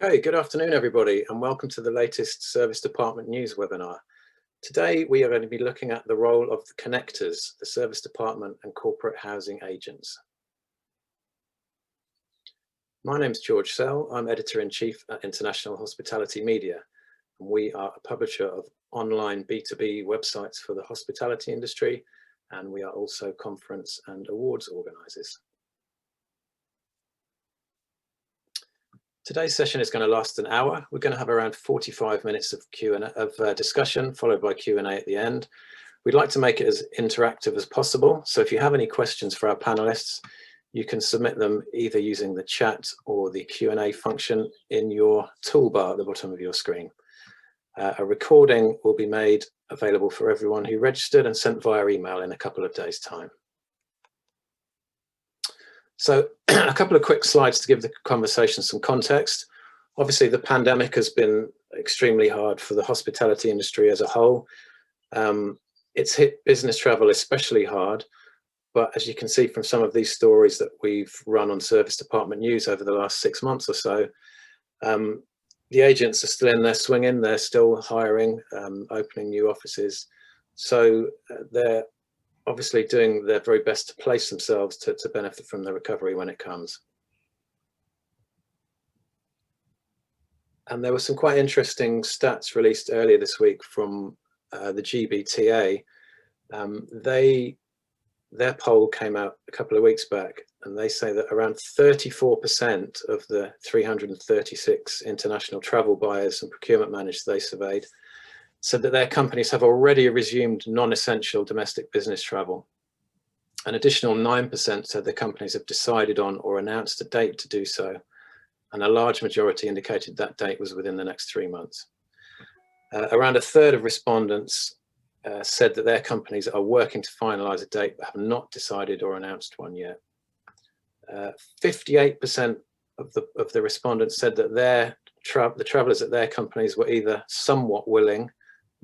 Okay, good afternoon everybody and welcome to the latest Service Department News webinar. Today we are going to be looking at the role of the connectors, the Service Department and corporate housing agents. My name is George Sell, I'm Editor-in-Chief at International Hospitality Media, and we are a publisher of online B2B websites for the hospitality industry, and we are also conference and awards organisers. Today's session is going to last an hour. We're going to have around 45 minutes of discussion, followed by Q&A at the end. We'd like to make it as interactive as possible. So if you have any questions for our panelists, you can submit them either using the chat or the Q&A function in your toolbar at the bottom of your screen. A recording will be made available for everyone who registered and sent via email in a couple of days' time. So a couple of quick slides to give the conversation some context. Obviously, the pandemic has been extremely hard for the hospitality industry as a whole. It's hit business travel especially hard, but as you can see from some of these stories that we've run on Service Department News over the last 6 months or so, the agents are still in their swinging, they're still hiring, opening new offices. So they're obviously doing their very best to place themselves to benefit from the recovery when it comes. And there were some quite interesting stats released earlier this week from the GBTA. Their poll came out a couple of weeks back, and they say that around 34% of the 336 international travel buyers and procurement managers they surveyed said that their companies have already resumed non-essential domestic business travel. An additional 9% said their companies have decided on or announced a date to do so, and a large majority indicated that date was within the next 3 months. Around a third of respondents said that their companies are working to finalise a date but have not decided or announced one yet. 58% of the respondents said that the travellers at their companies were either somewhat willing,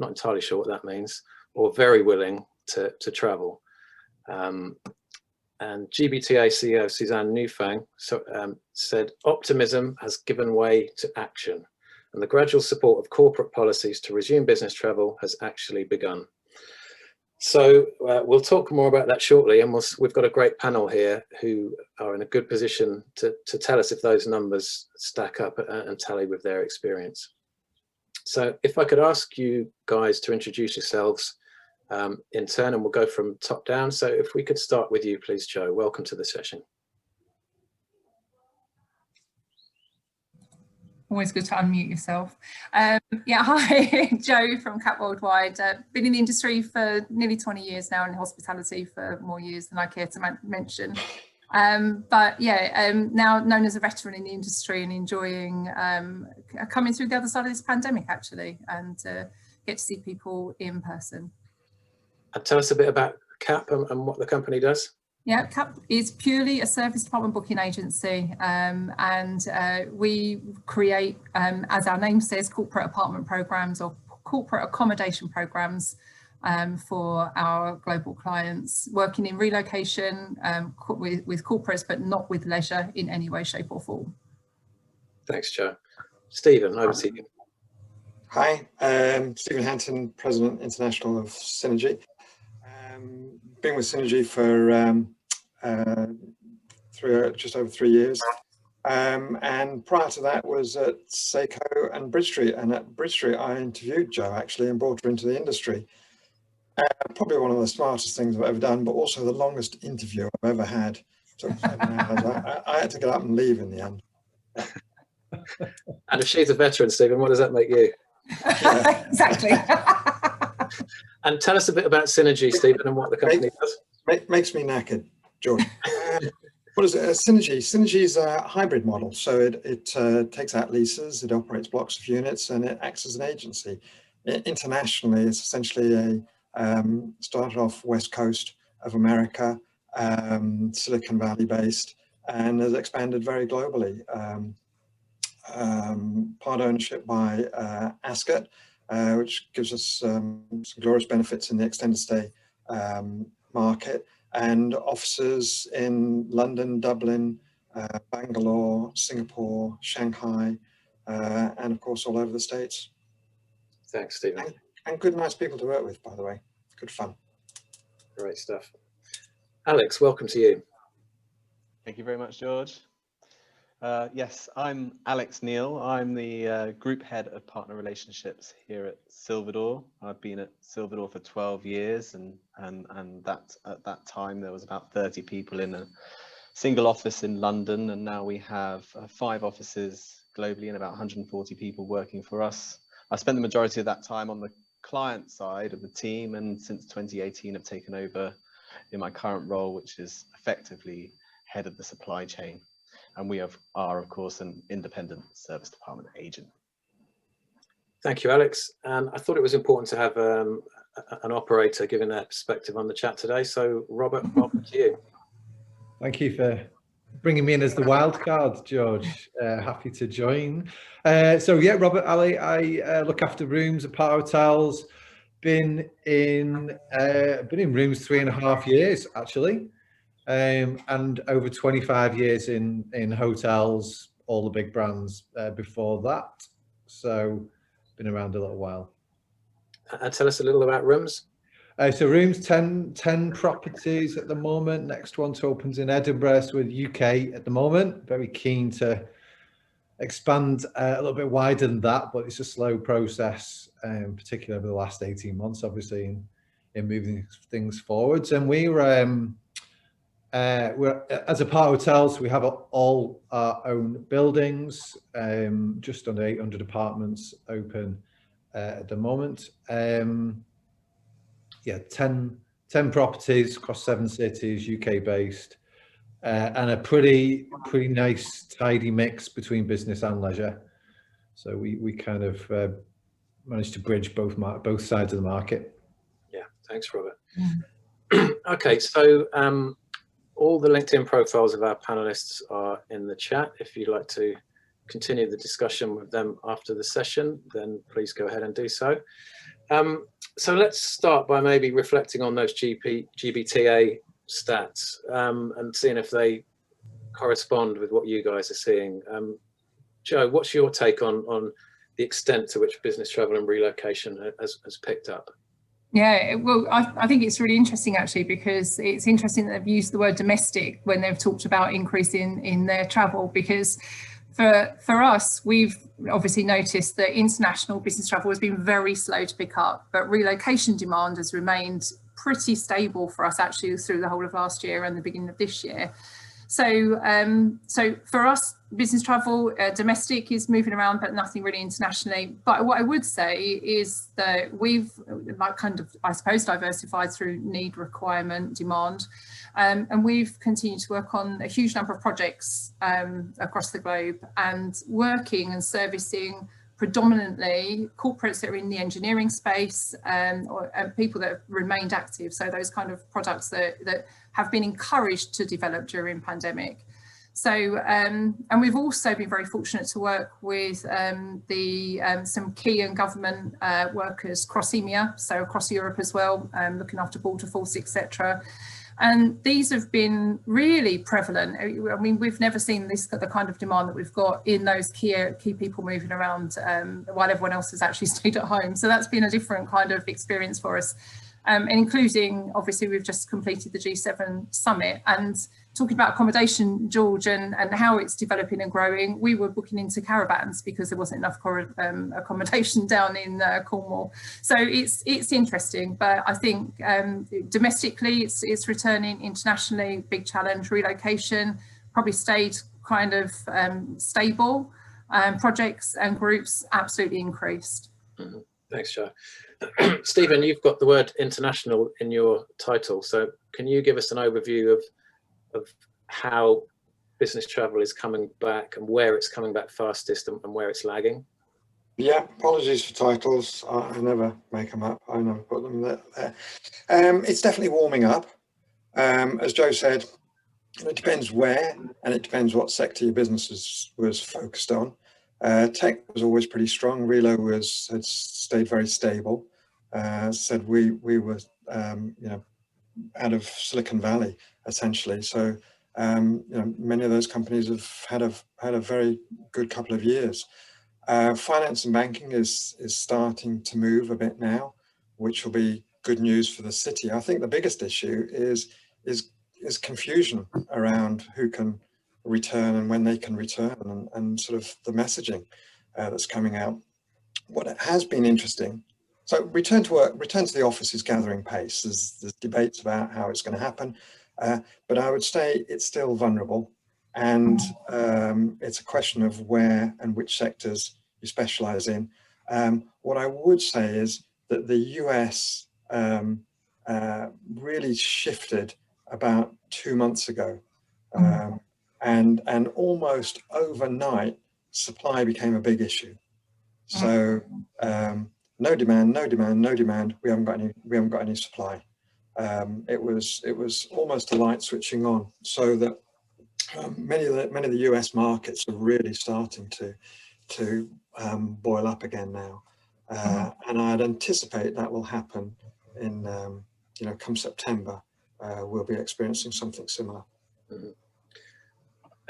not entirely sure what that means, or very willing to travel. And GBTA CEO Suzanne Newfang said, optimism has given way to action, and the gradual support of corporate policies to resume business travel has actually begun. So we'll talk more about that shortly, and we've got a great panel here who are in a good position to tell us if those numbers stack up and tally with their experience. So if I could ask you guys to introduce yourselves in turn, and we'll go from top down. So if we could start with you, please, Joe. Welcome to the session. Always good to unmute yourself. Yeah, hi, Joe from Cap Worldwide. Been in the industry for nearly 20 years now, in hospitality for more years than I care to mention. But yeah, now known as a veteran in the industry and enjoying coming through the other side of this pandemic, actually, and get to see people in person. And tell us a bit about Cap and what the company does. Yeah, Cap is purely a Service Department booking agency, and we create, as our name says, corporate apartment programs or corporate accommodation programs for our global clients, working in relocation with corporates, but not with leisure in any way, shape or form. Thanks, Joe. Stephen, over to you. Hi, Stephen Hanton, President International of Synergy. Been with Synergy for just over 3 years. And prior to that was at Seiko and Bridge Street. And at Bridge Street, I interviewed Jo actually and brought her into the industry. Probably one of the smartest things I've ever done, but also the longest interview I've ever had. Took 7 hours. I had to get up and leave in the end. Yeah. And if she's a veteran, Stephen, what does that make you? Yeah. Exactly. And tell us a bit about Synergy, Stephen, and what the company does. Makes me knackered, George. What is it? Synergy. Synergy is a hybrid model. So it takes out leases, it operates blocks of units, and it acts as an agency. Internationally, it's essentially started off West Coast of America, Silicon Valley based, and has expanded very globally. Part ownership by Ascot, which gives us some glorious benefits in the extended stay market, and offices in London, Dublin, Bangalore, Singapore, Shanghai, and of course all over the States. Thanks, Stephen. And good, nice people to work with, by the way. Good fun. Great stuff. Alex, welcome to you. Thank you very much, George. Yes, I'm Alex Neale. I'm the Group Head of Partner Relationships here at SilverDoor. I've been at SilverDoor for 12 years, and that at that time there was about 30 people in a single office in London, and now we have 5 offices globally and about 140 people working for us. I spent the majority of that time on the client side of the team, and since 2018 I've taken over in my current role, which is effectively head of the supply chain. And we are, of course, an independent service department agent. Thank you, Alex. And I thought it was important to have an operator giving their perspective on the chat today. So, Robert, welcome to you. Thank you for bringing me in as the wild card, George. Happy to join. So, yeah, Robert Ali, I look after rooms at Par Hotels. Been in rooms 3.5 years, actually. And over 25 years in hotels, all the big brands before that. So been around a little while. Tell us a little about Roomzzz. So Roomzzz, 10 properties at the moment. Next one opens in Edinburgh, so with UK at the moment. Very keen to expand a little bit wider than that, but it's a slow process, particularly over the last 18 months, obviously, in moving things forwards. And we're as a Par Hotels, we have all our own buildings, just under 800 apartments open at the moment. Yeah, 10 properties across 7 cities, UK based, and a pretty nice tidy mix between business and leisure. So we kind of managed to bridge both sides of the market. Yeah, thanks, Robert. Okay, so all the LinkedIn profiles of our panelists are in the chat. If you'd like to continue the discussion with them after the session, then please go ahead and do so. So let's start by maybe reflecting on those GBTA stats and seeing if they correspond with what you guys are seeing. Joe, what's your take on the extent to which business travel and relocation has picked up? Yeah, well, I think it's really interesting actually, because it's interesting that they've used the word domestic when they've talked about increase in their travel, because for us, we've obviously noticed that international business travel has been very slow to pick up, but relocation demand has remained pretty stable for us actually through the whole of last year and the beginning of this year. So so for us, business travel, domestic is moving around, but nothing really internationally. But what I would say is that we've kind of, I suppose, diversified through need, requirement, demand. And we've continued to work on a huge number of projects across the globe, and working and servicing predominantly corporates that are in the engineering space, or people that have remained active. So those kind of products that have been encouraged to develop during pandemic. So, and we've also been very fortunate to work with some key and government workers across EMEA, so across Europe as well, looking after border force, etc. And these have been really prevalent. I mean, we've never seen the kind of demand that we've got in those key people moving around while everyone else has actually stayed at home. So that's been a different kind of experience for us. Including, obviously, we've just completed the G7 summit, and talking about accommodation, George, and how it's developing and growing. We were booking into caravans because there wasn't enough accommodation down in Cornwall. So it's interesting, but I think domestically it's returning. Internationally, big challenge. Relocation probably stayed kind of stable. Projects and groups absolutely increased. Mm-hmm. Thanks, Joe. Stephen, you've got the word international in your title, so can you give us an overview of how business travel is coming back and where it's coming back fastest and where it's lagging? Yeah, apologies for titles. I never make them up. I never put them there. It's definitely warming up. As Joe said, it depends where, and it depends what sector your business was focused on. Tech was always pretty strong. Relo had stayed very stable. Said we were out of Silicon Valley essentially. So many of those companies have had a very good couple of years. Finance and banking is starting to move a bit now, which will be good news for the city. I think the biggest issue is confusion around who can return and when they can return, and sort of the messaging that's coming out. What has been interesting, so return to work, return to the office is gathering pace. There's debates about how it's going to happen, but I would say it's still vulnerable, and it's a question of where and which sectors you specialize in. What I would say is that the US really shifted about 2 months ago, and almost overnight supply became a big issue. So no demand, no demand, no demand. We haven't got any supply. It was almost a light switching on, so that many of the US markets are really starting to boil up again now, and I'd anticipate that will happen in come September. We'll be experiencing something similar. Mm-hmm.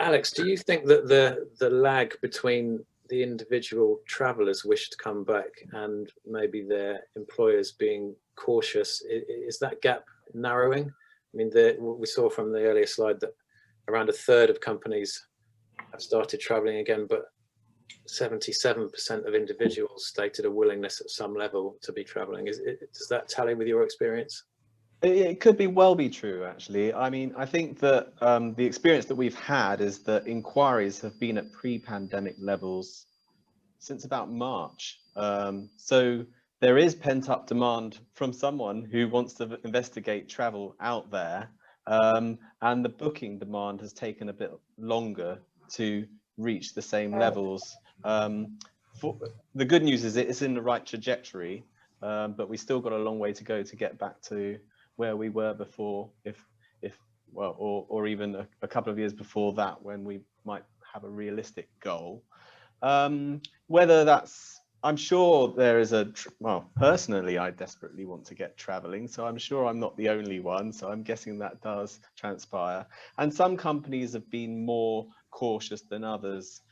Alex, do you think that the lag between the individual travellers wish to come back and maybe their employers being cautious, is that gap narrowing? I mean, we saw from the earlier slide that around a third of companies have started travelling again, but 77% of individuals stated a willingness at some level to be travelling. Does that tally with your experience? It could well be true, actually. I mean, I think that the experience that we've had is that inquiries have been at pre-pandemic levels since about March. So there is pent-up demand from someone who wants to investigate travel out there, and the booking demand has taken a bit longer to reach the same levels. The good news is it's in the right trajectory, but we still got a long way to go to get back to where we were before, or even a couple of years before that, when we might have a realistic goal. Whether that's, I'm sure there is personally, I desperately want to get traveling, so I'm sure I'm not the only one, so I'm guessing that does transpire. And some companies have been more cautious than others.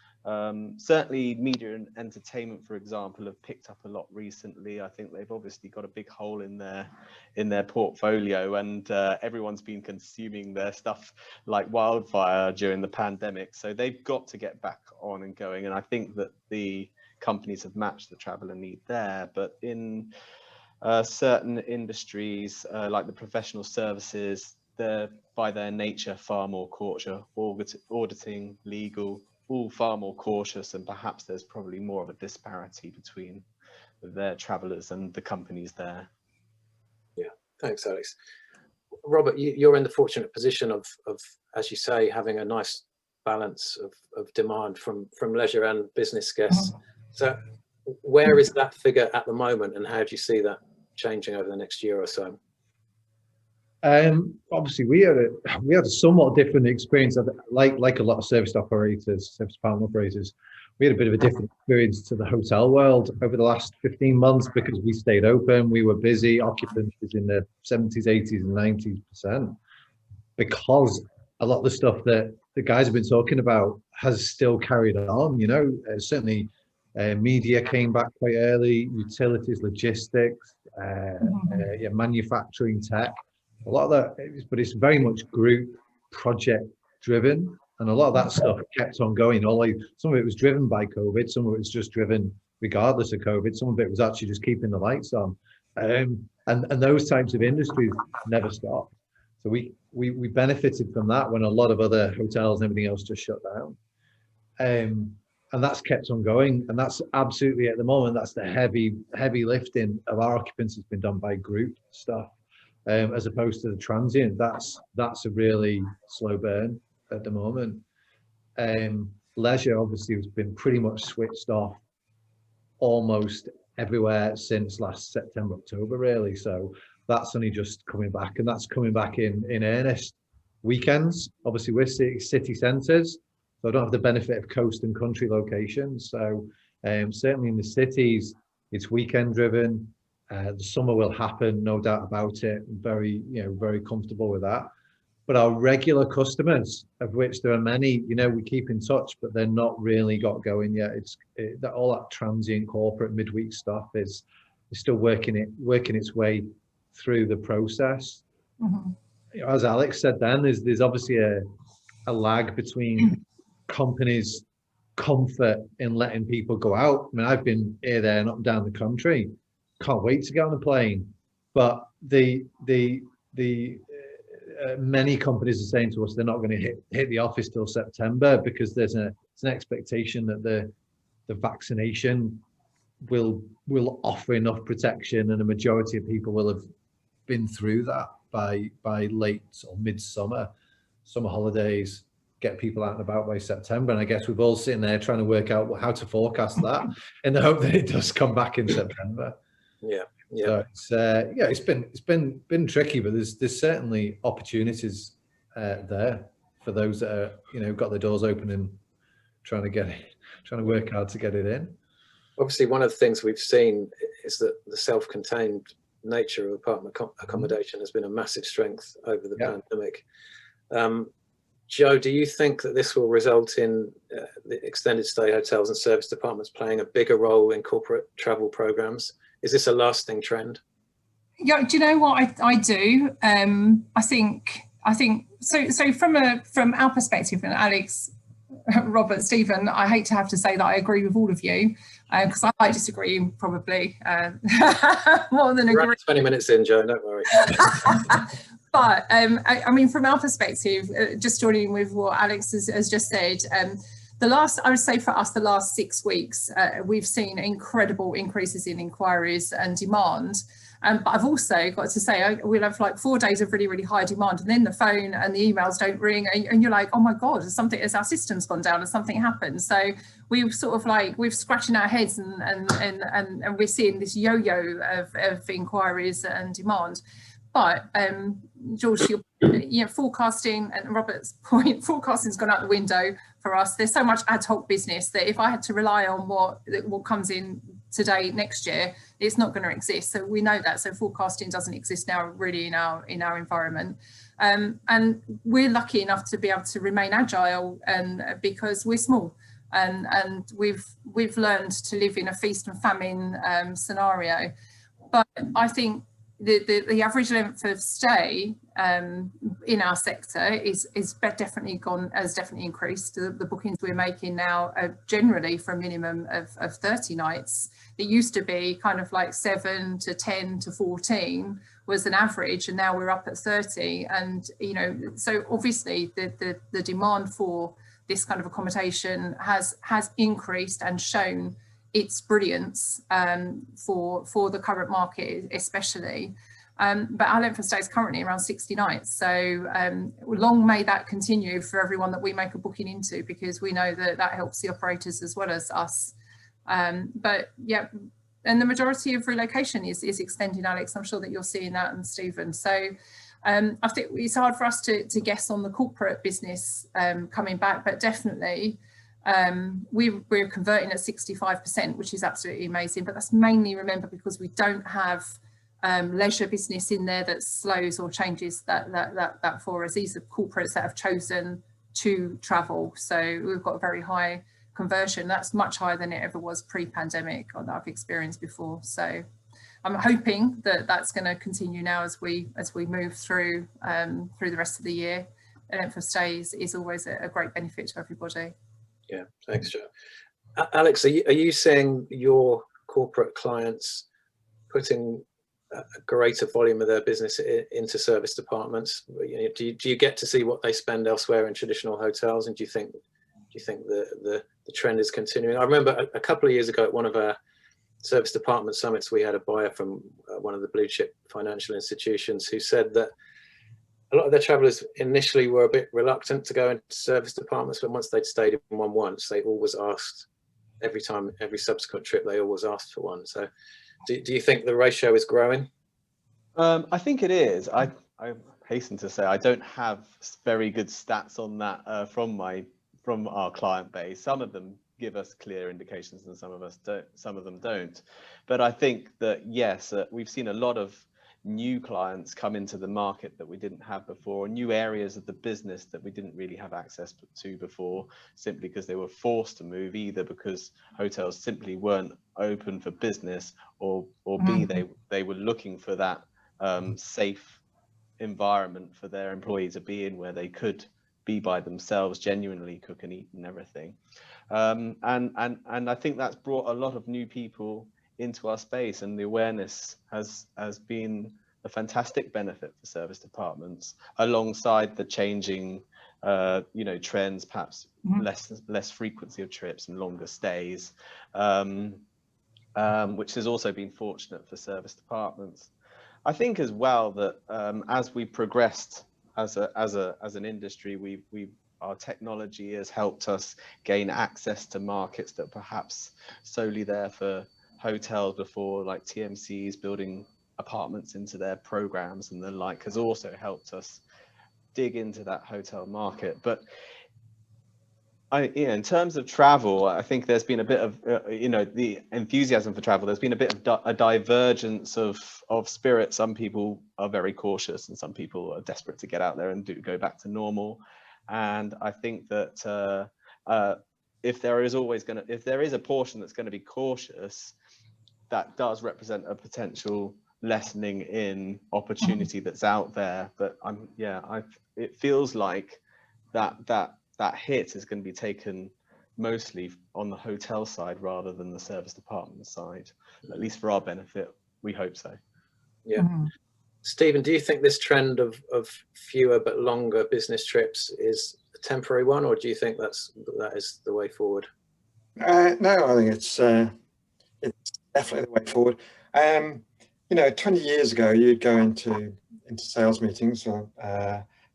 Certainly media and entertainment, for example, have picked up a lot recently. I think they've obviously got a big hole in their portfolio, and everyone's been consuming their stuff like wildfire during the pandemic. So they've got to get back on and going. And I think that the companies have matched the traveller need there. But in certain industries, like the professional services, they're by their nature far more cautious. Auditing, legal, all far more cautious, and perhaps there's probably more of a disparity between their travellers and the companies there. Yeah, thanks, Alex. Robert, you're in the fortunate position of, as you say, having a nice balance of demand from leisure and business guests. So where is that figure at the moment, and how do you see that changing over the next year or so? Obviously, we had a somewhat different experience. Like a lot of service operators, service department operators, we had a bit of a different experience to the hotel world over the last 15 months because we stayed open, we were busy, occupancy was in the 70s, 80s, and 90%. Because a lot of the stuff that the guys have been talking about has still carried on. You know, certainly media came back quite early, utilities, logistics, manufacturing, tech. A lot of that, but it's very much group project driven, and a lot of that stuff kept on going. Some of it was driven by COVID, some of it was just driven regardless of COVID, some of it was actually just keeping the lights on, and those types of industries never stopped. So we benefited from that when a lot of other hotels and everything else just shut down, and that's kept on going. And that's absolutely, at the moment, that's the heavy lifting of our occupancy has been done by group stuff. As opposed to the transient, that's a really slow burn at the moment. Leisure obviously has been pretty much switched off almost everywhere since last September, October, really. So that's only just coming back, and that's coming back in earnest. Weekends, obviously, we're city centres, so I don't have the benefit of coast and country locations. So certainly in the cities, it's weekend driven. The summer will happen, no doubt about it. Very comfortable with that. But our regular customers, of which there are many, you know, we keep in touch, but they're not really got going yet. That all that transient corporate midweek stuff is still working its way through the process. Mhm. You know, as Alex said, then there's obviously a lag between companies' comfort in letting people go out. I mean, I've been here, there, and up and down the country. Can't wait to get on a plane. But many companies are saying to us they're not going to hit the office till September because there's an expectation that the vaccination will offer enough protection, and a majority of people will have been through that by late or midsummer, summer holidays, get people out and about by September. And I guess we've all sitting there trying to work out how to forecast that in the hope that it does come back in September. Yeah. So it's been tricky, but there's certainly opportunities there for those that are, you know, got their doors open and trying to work hard to get it in. Obviously, one of the things we've seen is that the self-contained nature of apartment accommodation has been a massive strength over the pandemic. Joe, do you think that this will result in the extended stay hotels and service departments playing a bigger role in corporate travel programs? Is this a lasting trend? Yeah, do you know what I do? I think so. From our perspective, and Alex, Robert, Stephen, I hate to have to say that I agree with all of you because I might disagree probably more than agree. 20 minutes in, Joe, don't worry. But I mean, from our perspective, just joining with what Alex has just said, I would say for us, the last 6 weeks, we've seen incredible increases in inquiries and demand. But I've also got to say, we'll have like 4 days of really, really high demand, and then the phone and the emails don't ring, and you're like, oh my God, has our system's gone down, has something happened? So we've sort of like, we're scratching our heads and we're seeing this yo-yo of inquiries and demand. But George, forecasting, and Robert's point, forecasting's gone out the window for us. There's so much ad hoc business that if I had to rely on what comes in today, next year, it's not going to exist. So we know that. So forecasting doesn't exist now really in our environment. And we're lucky enough to be able to remain agile, and because we're small, and we've learned to live in a feast and famine scenario. But I think the average length of stay in our sector has definitely increased. The bookings we're making now are generally for a minimum of 30 nights. It used to be kind of like 7 to 10 to 14 was an average, and now we're up at 30. And you know, so obviously the demand for this kind of accommodation has increased and shown its brilliance for the current market especially. But our length of stay is currently around 60 nights. So long may that continue for everyone that we make a booking into, because we know that helps the operators as well as us. But yeah, and the majority of relocation is extending, Alex. I'm sure that you're seeing that, and Stephen. So I think it's hard for us to guess on the corporate business coming back, but definitely we're converting at 65%, which is absolutely amazing. But that's mainly, remember, because we don't have leisure business in there that slows or changes that for us. These are corporates that have chosen to travel. So we've got a very high conversion. That's much higher than it ever was pre-pandemic, or that I've experienced before. So I'm hoping that that's going to continue now as we move through the rest of the year. And length of stay is always a great benefit to everybody. Yeah, thanks, Joe. Alex, are you seeing your corporate clients putting a greater volume of their business into service departments? Do you get to see what they spend elsewhere in traditional hotels, and do you think the trend is continuing? I remember a couple of years ago at one of our service department summits, we had a buyer from one of the blue chip financial institutions who said that a lot of their travellers initially were a bit reluctant to go into service departments, but once they'd stayed in one once, they always asked, every subsequent trip, they always asked for one. So do you think the ratio is growing? I think it is. I hasten to say I don't have very good stats on that from our client base. Some of them give us clear indications and some of them don't. But I think that yes, we've seen a lot of new clients come into the market that we didn't have before, new areas of the business that we didn't really have access to before, simply because they were forced to move, either because hotels simply weren't open for business, or B, they were looking for that safe environment for their employees to be in, where they could be by themselves, genuinely cook and eat and everything. And I think that's brought a lot of new people into our space, and the awareness has been a fantastic benefit for service departments, alongside the changing trends, perhaps less frequency of trips and longer stays, which has also been fortunate for service departments. I think as well that as we progressed as an industry, our technology has helped us gain access to markets that perhaps solely there for hotels before, like TMCs building apartments into their programs and the like, has also helped us dig into that hotel market. But in terms of travel, I think there's been a bit of the enthusiasm for travel. There's been a bit of a divergence of spirit. Some people are very cautious, and some people are desperate to get out there and go back to normal. And I think that if there is a portion that's going to be cautious, that does represent a potential lessening in opportunity that's out there. But it feels like that hit is going to be taken mostly on the hotel side rather than the service department side, at least for our benefit. We hope so. Yeah. Stephen, do you think this trend of fewer but longer business trips is a temporary one, or do you think that is the way forward? No, I think it's definitely the way forward. 20 years ago, you'd go into sales meetings,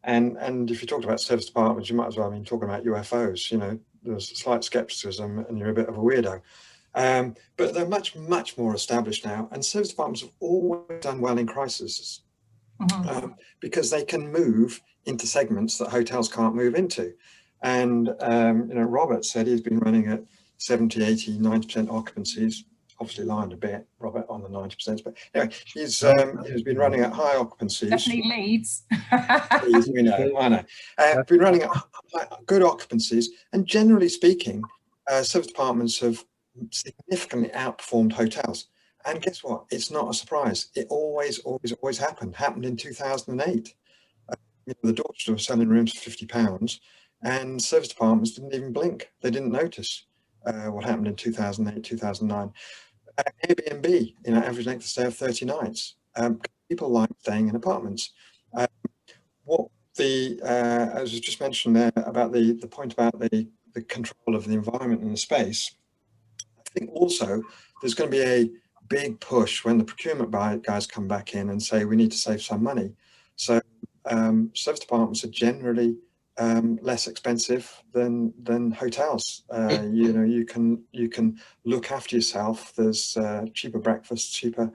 and if you talked about service departments, you might as well have been talking about UFOs. There's a slight skepticism, and you're a bit of a weirdo. But they're much more established now, and service departments have always done well in crises, because they can move into segments that hotels can't move into. And Robert said he's been running at 70, 80, 90% occupancies. Obviously lying a bit, Robert, on the 90%, but anyway, he's been running at high occupancies. Definitely leads. We know, I know. Been running at good occupancies, and generally speaking, service departments have significantly outperformed hotels. And guess what? It's not a surprise. It always happened. Happened in 2008. The Dorchester was selling rooms for £50, and service departments didn't even blink. They didn't notice what happened in 2008, 2009. Airbnb, average length of stay of 30 nights. People like staying in apartments. As was just mentioned there about the point about the control of the environment and the space, I think also there's going to be a big push when the procurement guys come back in and say we need to save some money. So service departments are generally less expensive than hotels. You can look after yourself. There's cheaper breakfast, cheaper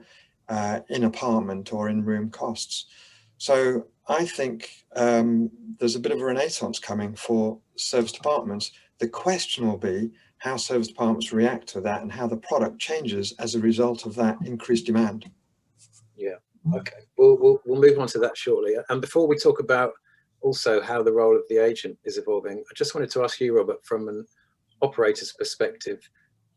in apartment or in room costs. So I think there's a bit of a renaissance coming for service departments. The question will be how service departments react to that and how the product changes as a result of that increased demand. Yeah. Okay. We'll move on to that shortly. And before we talk about also how the role of the agent is evolving, I just wanted to ask you, Robert, from an operator's perspective,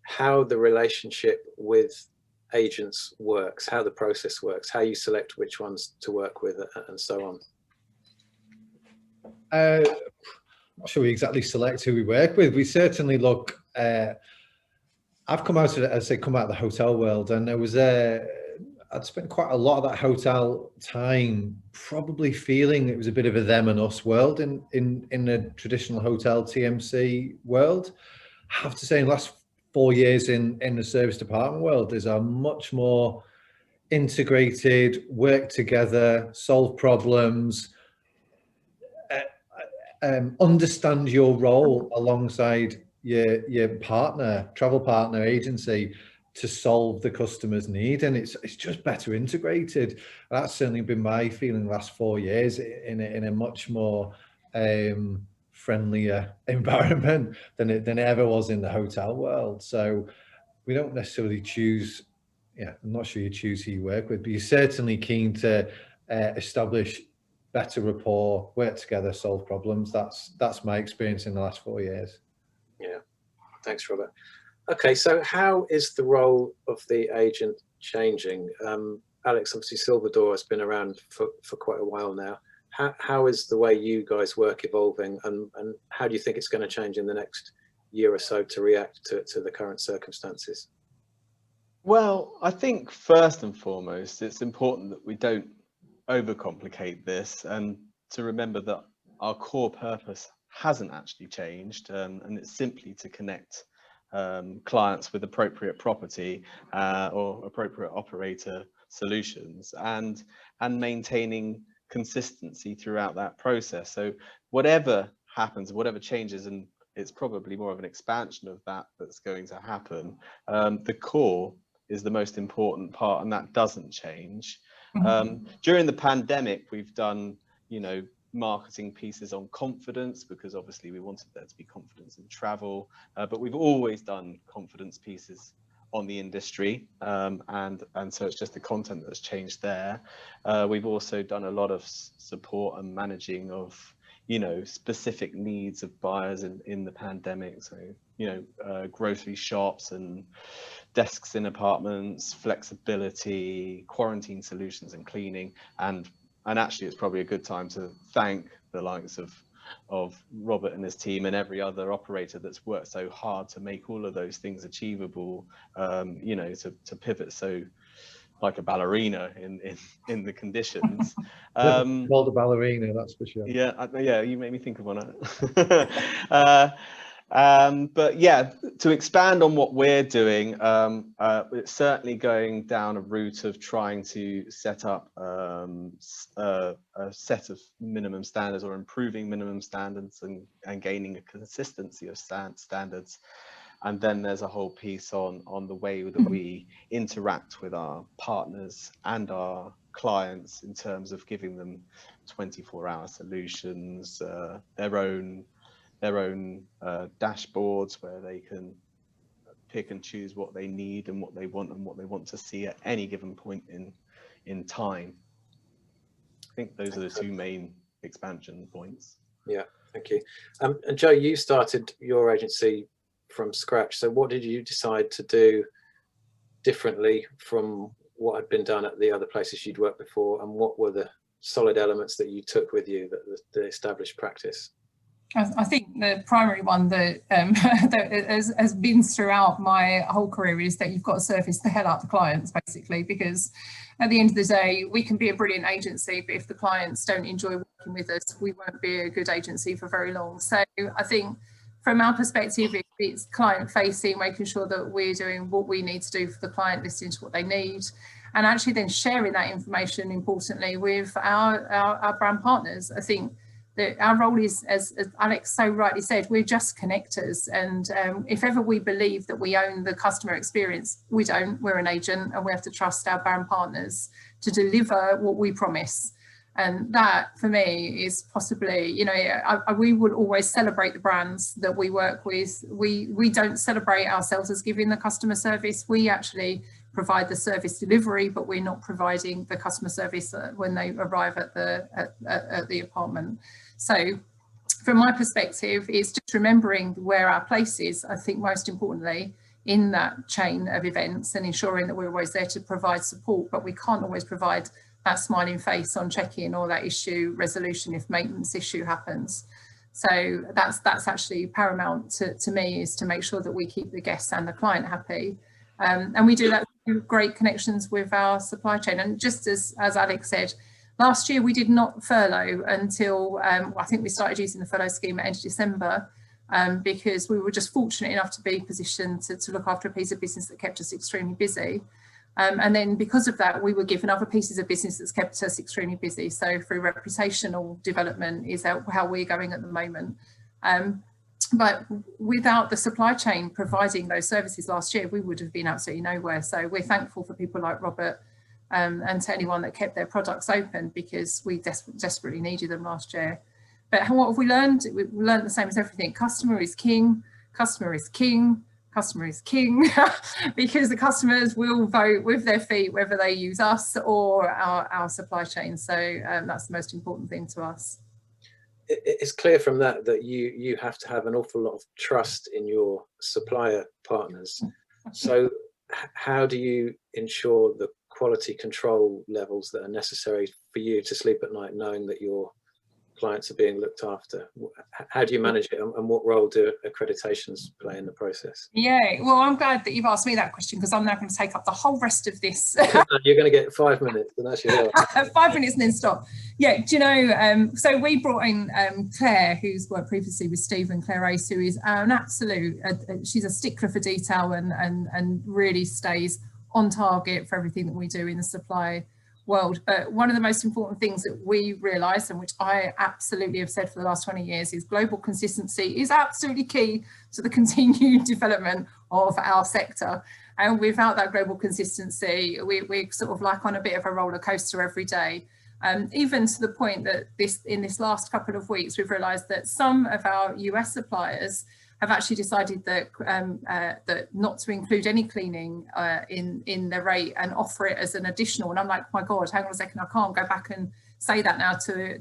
how the relationship with agents works, how the process works, how you select which ones to work with, and so on. I'm not sure we exactly select who we work with. We certainly look. I've come out of the hotel world, and I'd spent quite a lot of that hotel time probably feeling it was a bit of a them and us world in the traditional hotel TMC world. I have to say, in the last 4 years in the service department world, there's a much more integrated, work together, solve problems, understand your role alongside your travel partner agency to solve the customer's need, and it's just better integrated. That's certainly been my feeling the last 4 years in a much more friendlier environment than it ever was in the hotel world. So we don't necessarily choose yeah, I'm not sure you choose who you work with, but you're certainly keen to establish better rapport, work together, solve problems. That's my experience in the last 4 years. Yeah, thanks, Robert. Okay, so how is the role of the agent changing? Alex, obviously SilverDoor has been around for quite a while now. How is the way you guys work evolving, and how do you think it's going to change in the next year or so to react to the current circumstances? Well, I think first and foremost, it's important that we don't overcomplicate this, and to remember that our core purpose hasn't actually changed, and it's simply to connect clients with appropriate property or appropriate operator solutions, and maintaining consistency throughout that process. So whatever happens, whatever changes, and it's probably more of an expansion of that that's going to happen, the core is the most important part, and that doesn't change. During the pandemic, we've done, marketing pieces on confidence, because obviously we wanted there to be confidence in travel, but we've always done confidence pieces on the industry, and so it's just the content that's changed there. We've also done a lot of support and managing of specific needs of buyers in the pandemic, so grocery shops and desks in apartments, flexibility, quarantine solutions and cleaning, and actually it's probably a good time to thank the likes of Robert and his team and every other operator that's worked so hard to make all of those things achievable, to pivot so like a ballerina in the conditions. Called a ballerina, that's for sure. Yeah, you made me think of one. But yeah, to expand on what we're doing, it's certainly going down a route of trying to set up a set of minimum standards, or improving minimum standards, and gaining a consistency of standards. And then there's a whole piece on the way that we interact with our partners and our clients in terms of giving them 24-hour solutions, their own dashboards where they can pick and choose what they need and what they want to see at any given point in time. I think those are the two main expansion points. Yeah, thank you. And Joe, you started your agency from scratch. So what did you decide to do differently from what had been done at the other places you'd worked before, and what were the solid elements that you took with you, that the established practice? I think the primary one that, that has been throughout my whole career is that you've got to service the hell out of the clients, basically, because at the end of the day, we can be a brilliant agency, but if the clients don't enjoy working with us, we won't be a good agency for very long. So I think from our perspective, it's client facing, making sure that we're doing what we need to do for the client, listening to what they need, and actually then sharing that information, importantly, with our brand partners. I think that our role is, as Alex so rightly said, we're just connectors, and if ever we believe that we own the customer experience, we don't. We're an agent, and we have to trust our brand partners to deliver what we promise. And that, for me, is possibly, we would always celebrate the brands that we work with. We don't celebrate ourselves as giving the customer service. We actually provide the service delivery, but we're not providing the customer service when they arrive at the apartment. So from my perspective, it's just remembering where our place is, I think, most importantly, in that chain of events, and ensuring that we're always there to provide support, but we can't always provide that smiling face on check-in or that issue resolution if maintenance issue happens. So that's actually paramount to me, is to make sure that we keep the guests and the client happy. And we do that through great connections with our supply chain. And just as Alex said, last year we did not furlough until I think we started using the furlough scheme at the end of December, because we were just fortunate enough to be positioned to look after a piece of business that kept us extremely busy. And then because of that, we were given other pieces of business that's kept us extremely busy. So through reputational development is how we're going at the moment. But without the supply chain providing those services last year, we would have been absolutely nowhere. So we're thankful for people like Robert and to anyone that kept their products open, because we desperately needed them last year. But what have we learned? We've learned the same as everything. Customer is king. Customer is king. customer is king, because the customers will vote with their feet whether they use us or our supply chain. So that's the most important thing to us. It's clear from that that you have to have an awful lot of trust in your supplier partners. So how do you ensure the quality control levels that are necessary for you to sleep at night knowing that your clients are being looked after? How do you manage it, and what role do accreditations play in the process? Yeah, well, I'm glad that you've asked me that question, because I'm now going to take up the whole rest of this. You're going to get 5 minutes, and that's your 5 minutes and then stop. Yeah, do you know, so we brought in Claire, who's worked previously with Stephen, Claire Ace, who is an absolute, she's a stickler for detail and really stays on target for everything that we do in the supply world. But one of the most important things that we realised, and which I absolutely have said for the last 20 years, is global consistency is absolutely key to the continued development of our sector. And without that global consistency, we're sort of like on a bit of a roller coaster every day. Even to the point that in this last couple of weeks, we've realised that some of our US suppliers have actually decided that that not to include any cleaning in the rate and offer it as an additional. And I'm like, my God, hang on a second, I can't go back and say that now to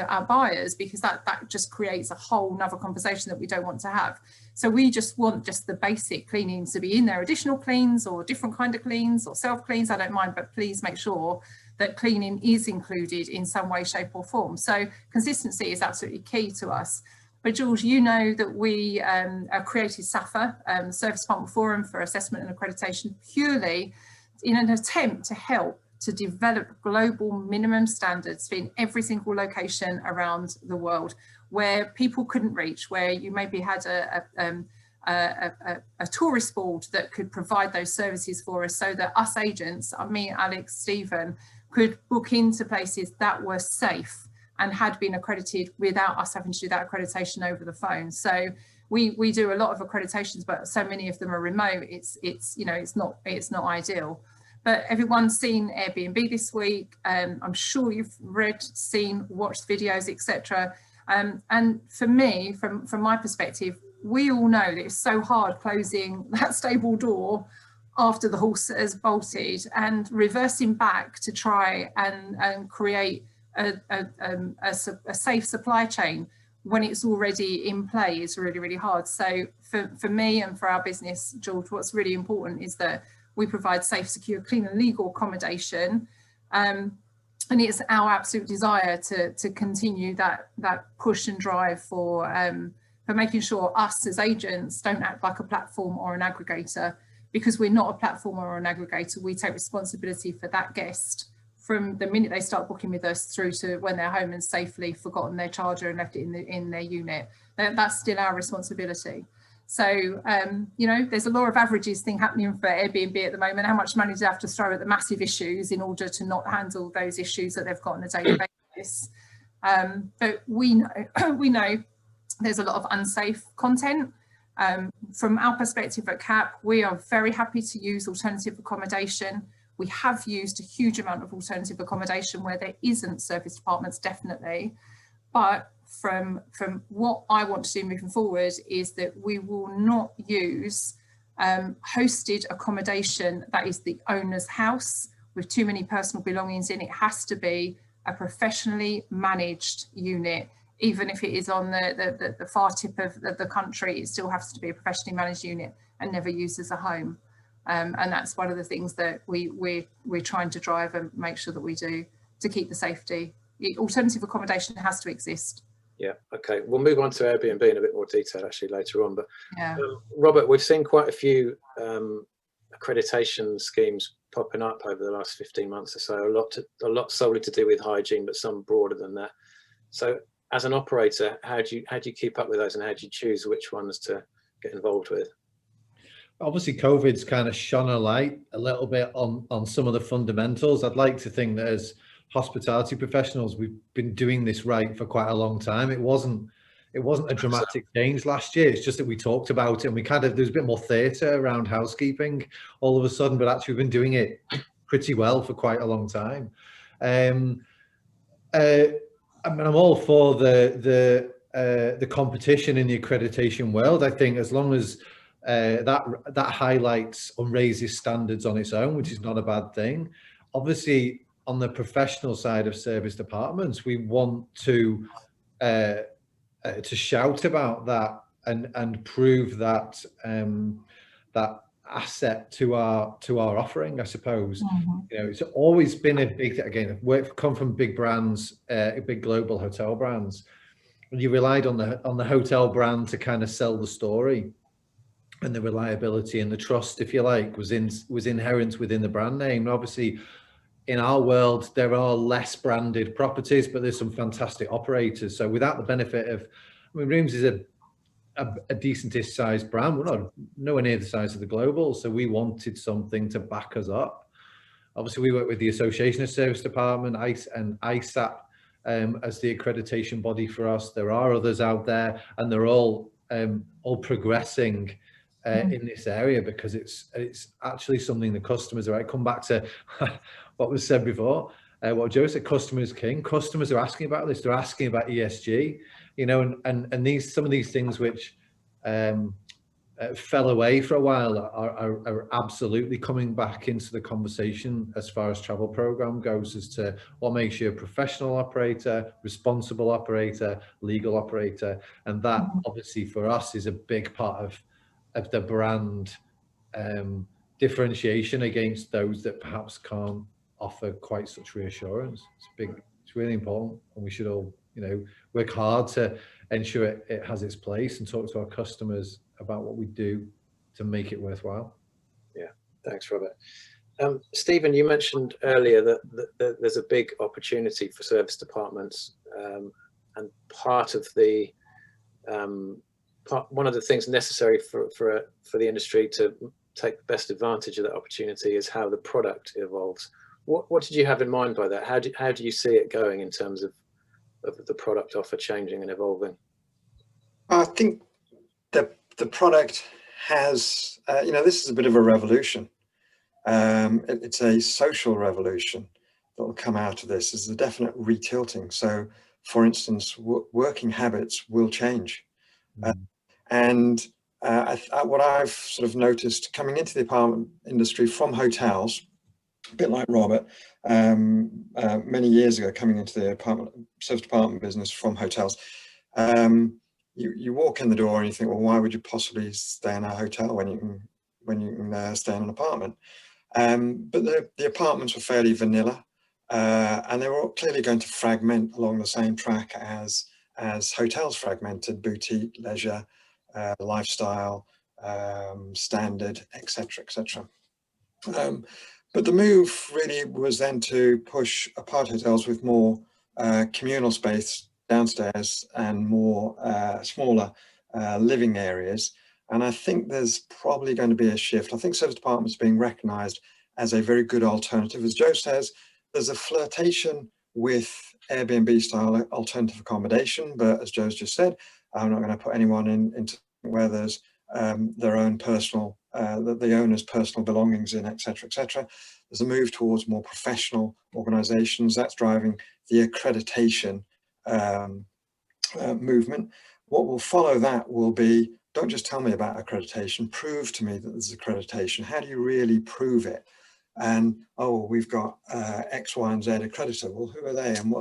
our buyers, because that just creates a whole nother conversation that we don't want to have. So we just want just the basic cleaning to be in there, additional cleans or different kind of cleans or self cleans, I don't mind, but please make sure that cleaning is included in some way, shape or form. So consistency is absolutely key to us. But George, you know that we created SAFA, Service Partner Forum for Assessment and Accreditation, purely in an attempt to help to develop global minimum standards in every single location around the world where people couldn't reach, where you maybe had a tourist board that could provide those services for us, so that us agents, me, Alex, Stephen, could book into places that were safe and had been accredited without us having to do that accreditation over the phone. So we do a lot of accreditations, but so many of them are remote. It's not ideal. But everyone's seen Airbnb this week. I'm sure you've read, seen, watched videos, etc. And for me, from my perspective, we all know that it's so hard closing that stable door after the horse has bolted and reversing back to try and create a safe supply chain when it's already in play is really, really hard. So for me and for our business, George, what's really important is that we provide safe, secure, clean and legal accommodation. And it's our absolute desire to continue that push and drive for making sure us as agents don't act like a platform or an aggregator, because we're not a platform or an aggregator. We take responsibility for that guest from the minute they start booking with us through to when they're home and safely forgotten their charger and left it in their unit. That's still our responsibility. So, you know, there's a law of averages thing happening for Airbnb at the moment. How much money do they have to throw at the massive issues in order to not handle those issues that they've got on a daily basis? But we know there's a lot of unsafe content. From our perspective at CAP, we are very happy to use alternative accommodation. We have used a huge amount of alternative accommodation where there isn't service departments, definitely. But from what I want to do moving forward is that we will not use hosted accommodation that is the owner's house with too many personal belongings in. It has to be a professionally managed unit. Even if it is on the far tip of the country, it still has to be a professionally managed unit and never used as a home. And that's one of the things that we're trying to drive and make sure that we do to keep the safety. Alternative accommodation has to exist. Yeah, okay. We'll move on to Airbnb in a bit more detail actually later on. But yeah. Robert, we've seen quite a few accreditation schemes popping up over the last 15 months or so, a lot solely to do with hygiene, but some broader than that. So as an operator, how do you keep up with those, and how do you choose which ones to get involved with? Obviously, COVID's kind of shone a light a little bit on some of the fundamentals. I'd like to think that as hospitality professionals, we've been doing this right for quite a long time. It wasn't a dramatic change last year. It's just that we talked about it and we there's a bit more theatre around housekeeping all of a sudden, but actually we've been doing it pretty well for quite a long time. I mean, I'm all for the competition in the accreditation world. I think as long as that highlights and raises standards on its own, which is not a bad thing. Obviously, on the professional side of service departments, we want to shout about that and prove that that asset to our offering, I suppose. You know, it's always been a big, again, we've come from big brands, big global hotel brands, and you relied on the hotel brand to kind of sell the story, and the reliability and the trust, if you like, was inherent within the brand name. Obviously, in our world, there are less branded properties, but there's some fantastic operators. So without the benefit of, I mean, Roomzzz is a decentish sized brand. We're not nowhere near the size of the global. So we wanted something to back us up. Obviously, we work with the Association of Service Department, ICE and ISAP as the accreditation body for us. There are others out there, and they're all progressing in this area, because it's actually something the customers are. I come back to what was said before, what Joe said, customer is king. Customers are asking about this. They're asking about ESG, you know, and some of these things which fell away for a while are absolutely coming back into the conversation as far as travel program goes, as to what makes you a professional operator, responsible operator, legal operator. And that obviously for us is a big part of the brand differentiation against those that perhaps can't offer quite such reassurance. It's really important, and we should all, you know, work hard to ensure it has its place and talk to our customers about what we do to make it worthwhile. Yeah, thanks, Robert. Stephen, you mentioned earlier that there's a big opportunity for service departments, and part of the one of the things necessary for the industry to take the best advantage of that opportunity is how the product evolves. What did you have in mind by that? How do you see it going in terms of the product offer changing and evolving? I think the product has, you know, this is a bit of a revolution. It's a social revolution that will come out of this. There's a definite retilting. So, for instance, working habits will change. And what I've sort of noticed coming into the apartment industry from hotels, a bit like Robert, many years ago, coming into the service department business from hotels, you walk in the door and you think, well, why would you possibly stay in a hotel when you can stay in an apartment? But the apartments were fairly vanilla, and they were all clearly going to fragment along the same track as hotels fragmented: boutique, leisure, lifestyle, standard, etc., etc. But the move really was then to push apart hotels with more communal space downstairs and more smaller living areas. And I think there's probably going to be a shift. I think service departments being recognised as a very good alternative. As Joe says, there's a flirtation with Airbnb style alternative accommodation, but as Joe's just said, I'm not going to put anyone into where there's their own personal, the owner's personal belongings in, etc., etc. There's a move towards more professional organisations. That's driving the accreditation movement. What will follow that will be, don't just tell me about accreditation, prove to me that there's accreditation. How do you really prove it? And, oh, we've got X, Y, and Z accreditor. Well, who are they, and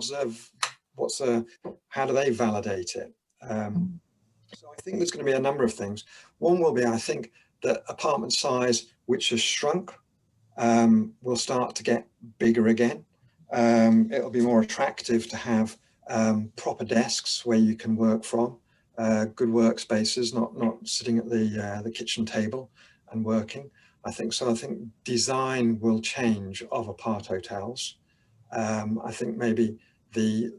how do they validate it? So I think there's going to be a number of things. One will be, I think, that apartment size, which has shrunk, will start to get bigger again. It'll be more attractive to have proper desks where you can work from, good workspaces, not sitting at the kitchen table and working. I think so. I think design will change of apart hotels. I think maybe the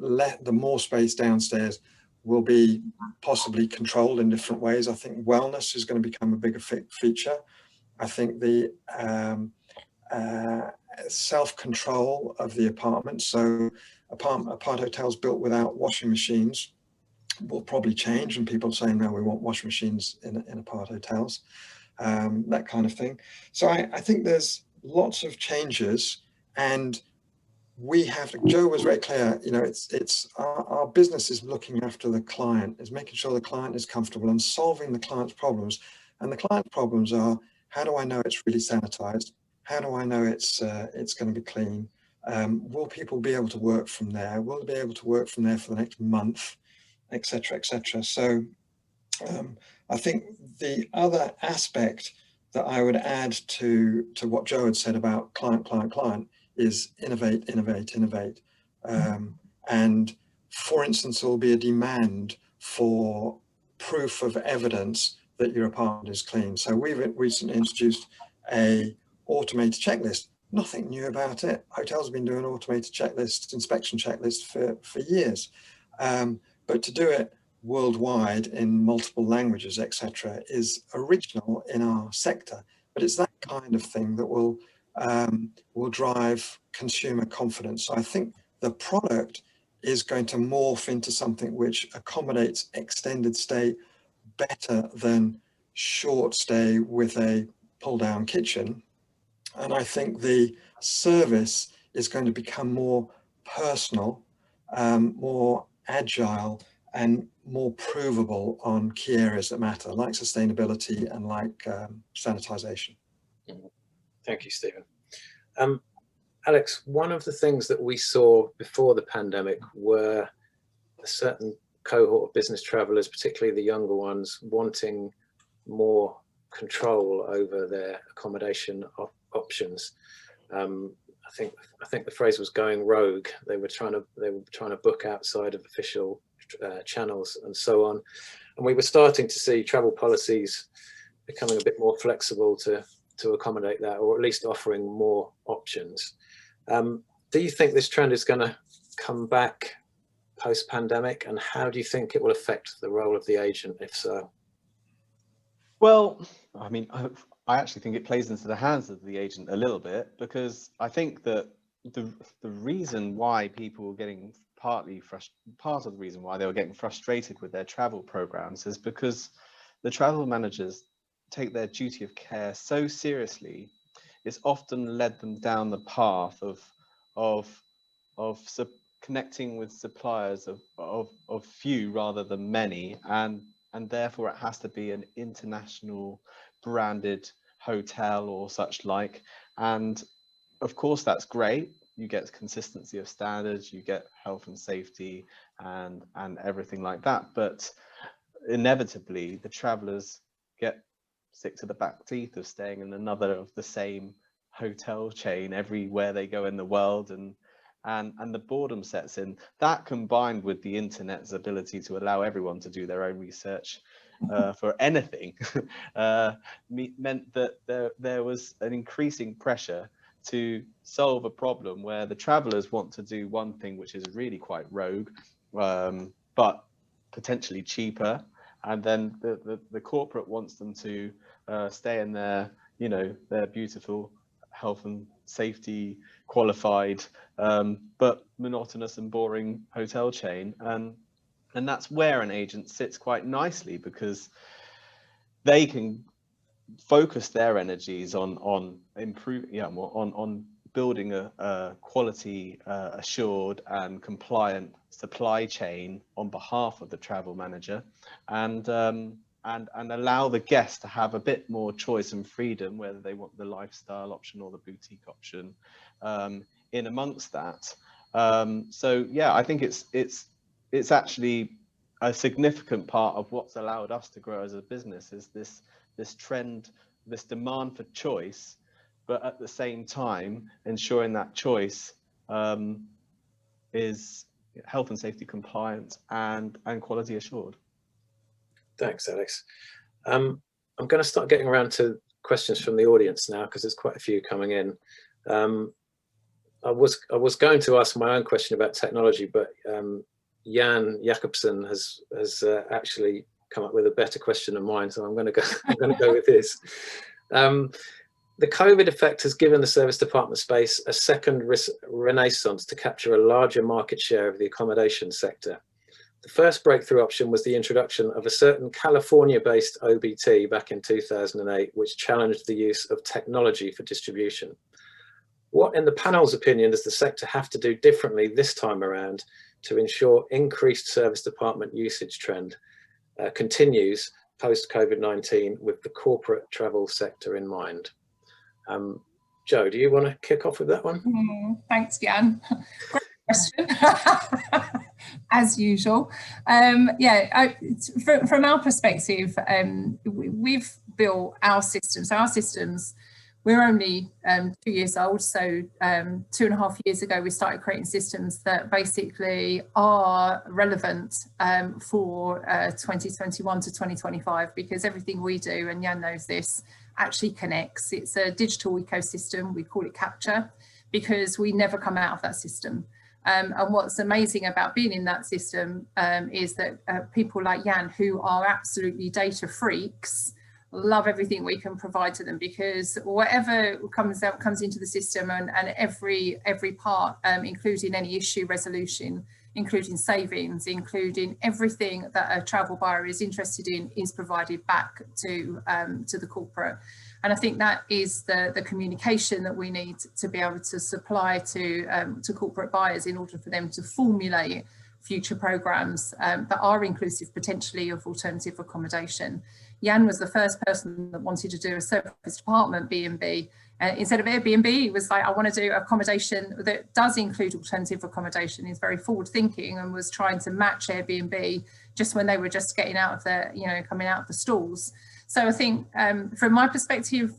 more space downstairs will be possibly controlled in different ways. I think wellness is going to become a bigger feature. I think the self-control of the apartment, so apart hotels built without washing machines will probably change, and people saying, no, we want washing machines in apart hotels, that kind of thing. So I think there's lots of changes, and we have to, Joe was very clear, you know, it's our business is looking after the client, is making sure the client is comfortable and solving the client's problems And the client problems are, how do I know it's really sanitized? How do I know it's going to be clean? Will people be able to work from there? Will they be able to work from there for the next month, etc., etc.? So I think the other aspect that I would add to what Joe had said about client is innovate. And for instance, there will be a demand for proof of evidence that your apartment is clean. So we've recently introduced a automated checklist. Nothing new about it. Hotels have been doing automated checklists, inspection checklists for years. But to do it worldwide in multiple languages, etc., is original in our sector. But it's that kind of thing that will drive consumer confidence. So I think the product is going to morph into something which accommodates extended stay better than short stay with a pull-down kitchen. And I think the service is going to become more personal, more agile, and more provable on key areas that matter, like sustainability and like sanitization. Thank you, Stephen. Alex, one of the things that we saw before the pandemic were a certain cohort of business travelers, particularly the younger ones, wanting more control over their accommodation options. I think the phrase was going rogue. They were trying to book outside of official channels and so on. And we were starting to see travel policies becoming a bit more flexible to accommodate that, or at least offering more options. Do you think this trend is going to come back post-pandemic, and how do you think it will affect the role of the agent, if so? Well, I mean, I actually think it plays into the hands of the agent a little bit, because I think that the reason why people were getting part of the reason why they were getting frustrated with their travel programs is because the travel managers take their duty of care so seriously. It's often led them down the path of connecting with suppliers of few rather than many, and therefore it has to be an international branded hotel or such like. And of course that's great. You get consistency of standards, you get health and safety and everything like that. But inevitably the travelers get sick to the back teeth of staying in another of the same hotel chain everywhere they go in the world, and the boredom sets in. That, combined with the internet's ability to allow everyone to do their own research for anything, meant that there was an increasing pressure to solve a problem where the travelers want to do one thing which is really quite rogue, but potentially cheaper, and then the corporate wants them to stay in their, you know, their beautiful health and safety qualified but monotonous and boring hotel chain. And that's where an agent sits quite nicely, because they can focus their energies on improving, on building a quality assured and compliant supply chain on behalf of the travel manager, and allow the guest to have a bit more choice and freedom, whether they want the lifestyle option or the boutique option in amongst that. So yeah, I think it's actually a significant part of what's allowed us to grow as a business, is this trend, this demand for choice, but at the same time ensuring that choice is health and safety compliant and quality assured. Thanks, Alex. I'm going to start getting around to questions from the audience now, because there's quite a few coming in. I was going to ask my own question about technology, but Jan Jacobsen has actually come up with a better question than mine, so I'm going to go with his. The COVID effect has given the service department space a second renaissance to capture a larger market share of the accommodation sector. The first breakthrough option was the introduction of a certain California-based OBT back in 2008, which challenged the use of technology for distribution. What, in the panel's opinion, does the sector have to do differently this time around to ensure increased service department usage trend continues, post-COVID-19 with the corporate travel sector in mind? Joe, do you want to kick off with that one? Thanks, Jan. Great question. As usual. Yeah, from our perspective, we've built our systems. So our systems, we're only 2 years old. So 2.5 years ago, we started creating systems that basically are relevant for 2021 to 2025, because everything we do, and Jan knows this, actually connects. It's a digital ecosystem. We call it Capture, because we never come out of that system. And what's amazing about being in that system is that people like Jan, who are absolutely data freaks, love everything we can provide to them, because whatever comes into the system, and every part, including any issue resolution, including savings, including everything that a travel buyer is interested in, is provided back to the corporate. And I think that is the communication that we need to be able to supply to corporate buyers in order for them to formulate future programmes that are inclusive potentially of alternative accommodation. Jan was the first person that wanted to do a service department B&B. Instead of Airbnb, he was like, I want to do accommodation that does include alternative accommodation. He's very forward thinking and was trying to match Airbnb just when they were just getting out of the, coming out of the stalls. So I think from my perspective,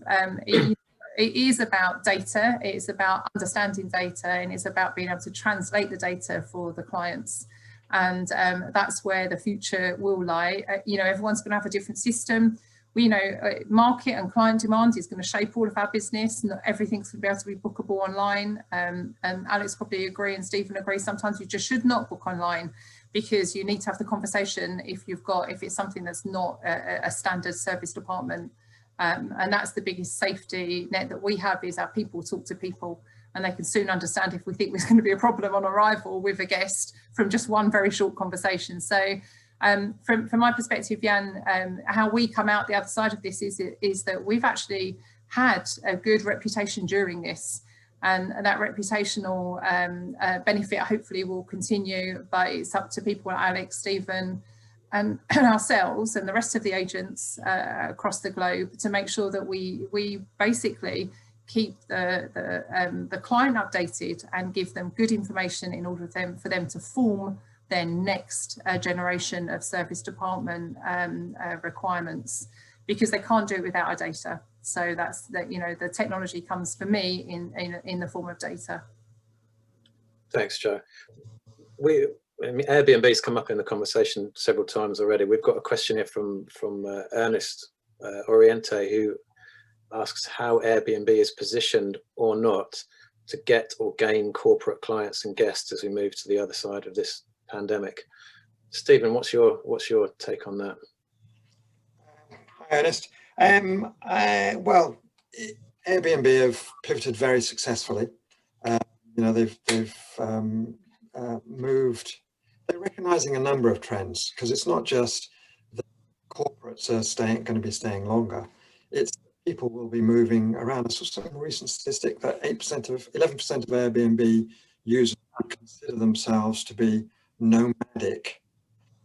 it is about data, it's about understanding data, and it's about being able to translate the data for the clients. And that's where the future will lie. Everyone's going to have a different system. We know market and client demand is going to shape all of our business. Not everything's going to be able to be bookable online. And Alex probably agree, and Stephen agree, sometimes you just should not book online, because you need to have the conversation if it's something that's not a standard service department. And that's the biggest safety net that we have, is our people talk to people, and they can soon understand if we think there's going to be a problem on arrival with a guest from just one very short conversation. So from my perspective, Jan, how we come out the other side of this is that we've actually had a good reputation during this, and that reputational benefit hopefully will continue, but it's up to people like Alex, Stephen, and ourselves and the rest of the agents across the globe to make sure that we basically keep the client updated and give them good information in order for them to form their next generation of service department requirements, because they can't do it without our data. So that's the technology comes for me in the form of data. Thanks, Joe. Airbnb's come up in the conversation several times already. We've got a question here from Ernest Oriente, who asks how Airbnb is positioned or not to get or gain corporate clients and guests as we move to the other side of this pandemic. Stephen, what's your take on that? Hi, Ernest. Well, Airbnb have pivoted very successfully. They've moved. They're recognizing a number of trends, because it's not just that corporates are going to be staying longer. It's people will be moving around. I saw some recent statistic that 11% of Airbnb users consider themselves to be nomadic.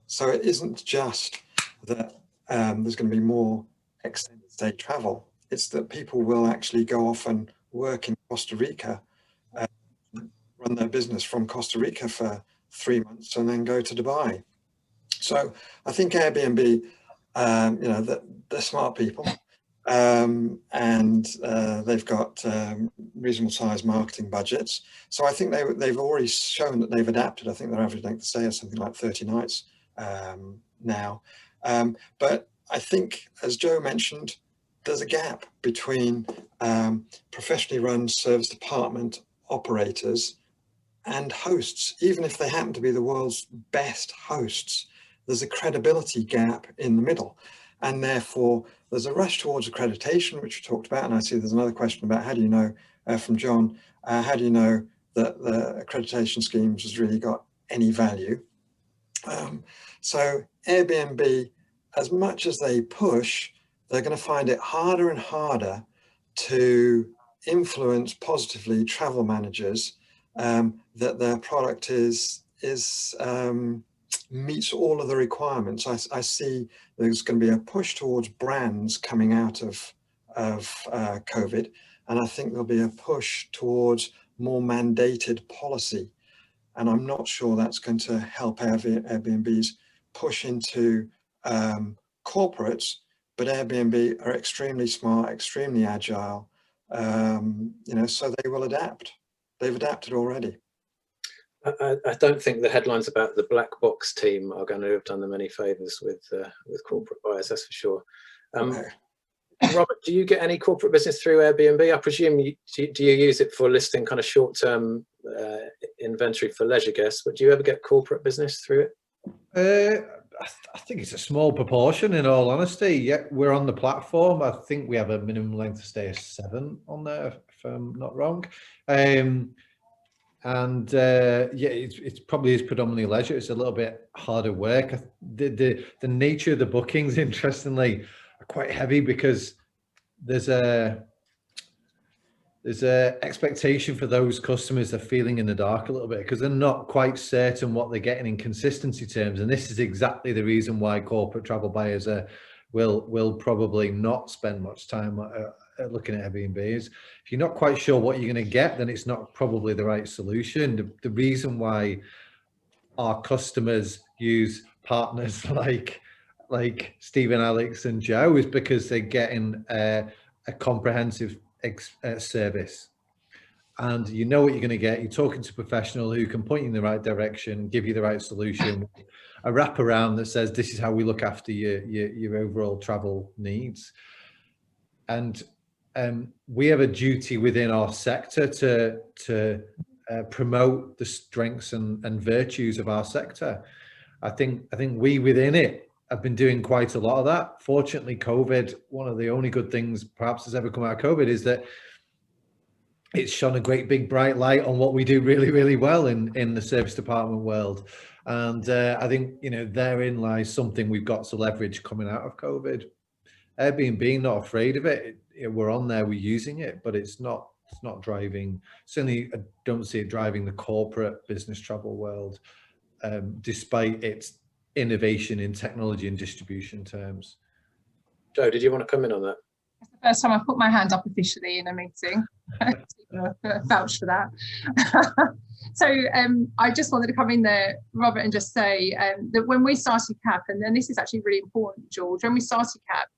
So it isn't just that there's going to be more extended stay travel. It's that people will actually go off and work in Costa Rica, run their business from Costa Rica for 3 months, and then go to Dubai. So I think Airbnb, they're smart people, and they've got reasonable sized marketing budgets. So I think they've already shown that they've adapted. I think their average length of stay is something like 30 nights now. But I think, as Joe mentioned, there's a gap between professionally run service department operators and hosts. Even if they happen to be the world's best hosts, there's a credibility gap in the middle. And therefore, there's a rush towards accreditation, which we talked about. And I see there's another question about how do you know, from John, how do you know that the accreditation schemes has really got any value? So Airbnb, as much as they push, they're going to find it harder and harder to influence positively travel managers that their product is meets all of the requirements. I see there's going to be a push towards brands coming out of COVID, and I think there'll be a push towards more mandated policy. And I'm not sure that's going to help Airbnb's push into corporates, but Airbnb are extremely smart, extremely agile, so they will adapt. They've adapted already. I don't think the headlines about the black box team are going to have done them any favors with corporate buyers, that's for sure. Okay. Robert, do you get any corporate business through Airbnb? I presume do you use it for listing kind of short-term inventory for leisure guests, but do you ever get corporate business through it? I think it's a small proportion, in all honesty. Yeah, we're on the platform. I think we have a minimum length of stay of 7 on there, if I'm not wrong. It probably is predominantly leisure. It's a little bit harder work. The nature of the bookings, interestingly, are quite heavy because there's a expectation for those customers that are feeling in the dark a little bit because they're not quite certain what they're getting in consistency terms. And this is exactly the reason why corporate travel buyers will probably not spend much time looking at Airbnbs. If you're not quite sure what you're going to get, then it's not probably the right solution. The reason why our customers use partners like Stephen, Alex, and Joe is because they're getting a comprehensive service, and you know what you're going to get. You're talking to a professional who can point you in the right direction, give you the right solution, a wraparound that says this is how we look after your overall travel needs. And we have a duty within our sector to promote the strengths and virtues of our sector. I think we within it have been doing quite a lot of that. Fortunately, COVID, one of the only good things perhaps has ever come out of COVID is that it's shone a great big bright light on what we do really, really well in the service department world. And I think, therein lies something we've got to leverage coming out of COVID. Airbnb, not afraid of it. We're on there, we're using it, but it's not driving. Certainly, I don't see it driving the corporate business travel world, despite its innovation in technology and distribution terms. Joe, did you want to come in on that? It's the first time I put my hand up officially in a meeting. Vouch for that. So I just wanted to come in there, Robert, and just say that when we started CAP, and then this is actually really important, George, when we started CAP,